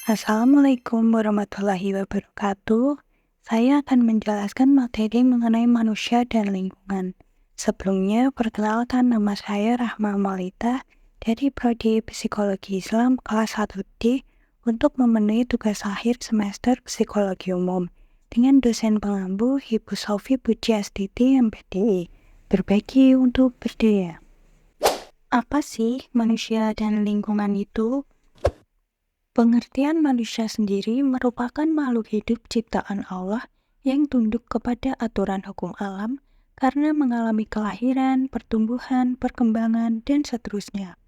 Assalamualaikum warahmatullahi wabarakatuh. Saya akan menjelaskan materi mengenai manusia dan lingkungan. Sebelumnya, perkenalkan nama saya Rahma Maulita dari Prodi Psikologi Islam kelas 1D untuk memenuhi tugas akhir semester Psikologi Umum dengan dosen pengampu Ibu Sofi Pujiastuti MPDI. Berbagi untuk berdaya. Apa sih manusia dan lingkungan itu? Pengertian manusia sendiri merupakan makhluk hidup ciptaan Allah yang tunduk kepada aturan hukum alam karena mengalami kelahiran, pertumbuhan, perkembangan, dan seterusnya.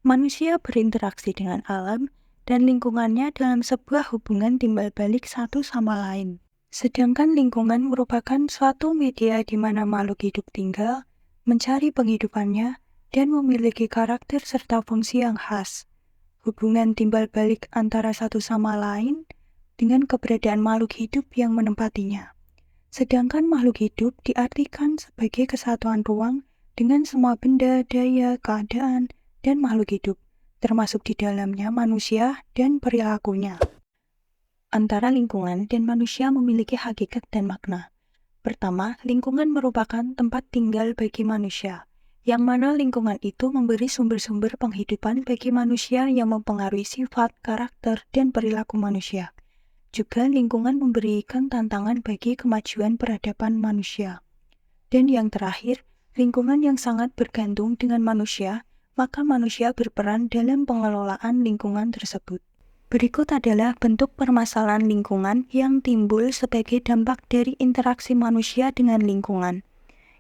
Manusia berinteraksi dengan alam dan lingkungannya dalam sebuah hubungan timbal balik satu sama lain. Sedangkan lingkungan merupakan suatu media di mana makhluk hidup tinggal, mencari penghidupannya, dan memiliki karakter serta fungsi yang khas. Hubungan timbal balik antara satu sama lain dengan keberadaan makhluk hidup yang menempatinya. Sedangkan makhluk hidup diartikan sebagai kesatuan ruang dengan semua benda, daya, keadaan, dan makhluk hidup, termasuk di dalamnya manusia dan perilakunya. Antara lingkungan dan manusia memiliki hakikat dan makna. Pertama, lingkungan merupakan tempat tinggal bagi manusia, yang mana lingkungan itu memberi sumber-sumber penghidupan bagi manusia yang mempengaruhi sifat, karakter, dan perilaku manusia. Juga lingkungan memberikan tantangan bagi kemajuan peradaban manusia. Dan yang terakhir, lingkungan yang sangat bergantung dengan manusia, maka manusia berperan dalam pengelolaan lingkungan tersebut. Berikut adalah bentuk permasalahan lingkungan yang timbul sebagai dampak dari interaksi manusia dengan lingkungan.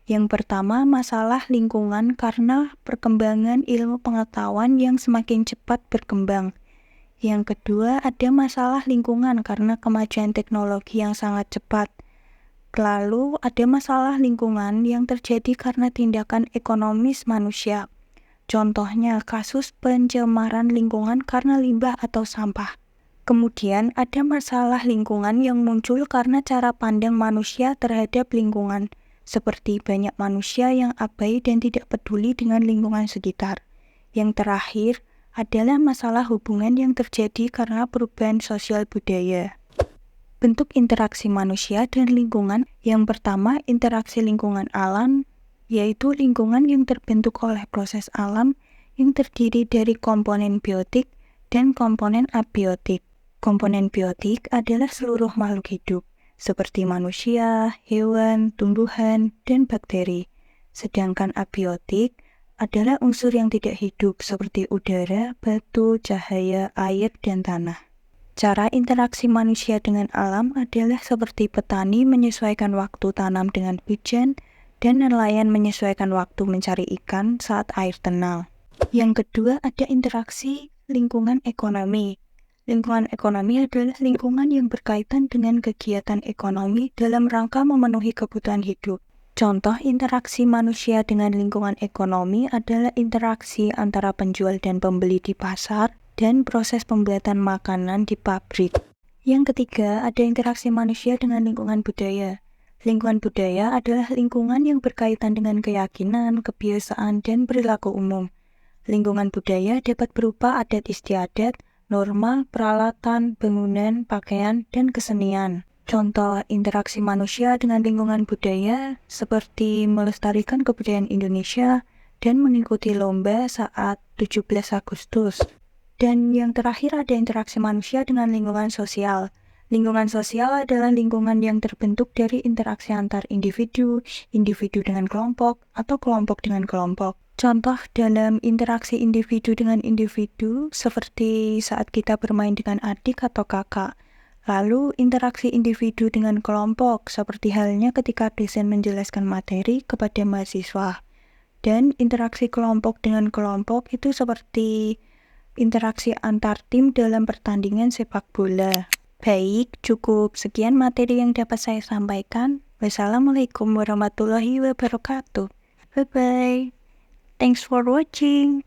Yang pertama, masalah lingkungan karena perkembangan ilmu pengetahuan yang semakin cepat berkembang. Yang kedua, ada masalah lingkungan karena kemajuan teknologi yang sangat cepat. Lalu, ada masalah lingkungan yang terjadi karena tindakan ekonomis manusia. Contohnya, kasus pencemaran lingkungan karena limbah atau sampah. Kemudian, ada masalah lingkungan yang muncul karena cara pandang manusia terhadap lingkungan, seperti banyak manusia yang abai dan tidak peduli dengan lingkungan sekitar. Yang terakhir adalah masalah hubungan yang terjadi karena perubahan sosial budaya. Bentuk interaksi manusia dan lingkungan yang pertama, interaksi lingkungan alam, yaitu lingkungan yang terbentuk oleh proses alam yang terdiri dari komponen biotik dan komponen abiotik. Komponen biotik adalah seluruh makhluk hidup, seperti manusia, hewan, tumbuhan, dan bakteri. Sedangkan abiotik adalah unsur yang tidak hidup seperti udara, batu, cahaya, air, dan tanah. Cara interaksi manusia dengan alam adalah seperti petani menyesuaikan waktu tanam dengan hujan, dan nelayan menyesuaikan waktu mencari ikan saat air tenang. Yang kedua, ada interaksi lingkungan ekonomi. Lingkungan ekonomi adalah lingkungan yang berkaitan dengan kegiatan ekonomi dalam rangka memenuhi kebutuhan hidup. Contoh interaksi manusia dengan lingkungan ekonomi adalah interaksi antara penjual dan pembeli di pasar dan proses pembuatan makanan di pabrik. Yang ketiga, ada interaksi manusia dengan lingkungan budaya. Lingkungan budaya adalah lingkungan yang berkaitan dengan keyakinan, kebiasaan, dan perilaku umum. Lingkungan budaya dapat berupa adat istiadat, norma, peralatan, bangunan, pakaian, dan kesenian. Contoh interaksi manusia dengan lingkungan budaya seperti melestarikan kebudayaan Indonesia dan mengikuti lomba saat 17 Agustus. Dan yang terakhir ada interaksi manusia dengan lingkungan sosial. Lingkungan sosial adalah lingkungan yang terbentuk dari interaksi antar individu, individu dengan kelompok, atau kelompok dengan kelompok. Contoh dalam interaksi individu dengan individu seperti saat kita bermain dengan adik atau kakak. Lalu interaksi individu dengan kelompok seperti halnya ketika dosen menjelaskan materi kepada mahasiswa. Dan interaksi kelompok dengan kelompok itu seperti interaksi antar tim dalam pertandingan sepak bola. Baik, cukup sekian materi yang dapat saya sampaikan. Wassalamualaikum warahmatullahi wabarakatuh. Bye-bye. Thanks for watching.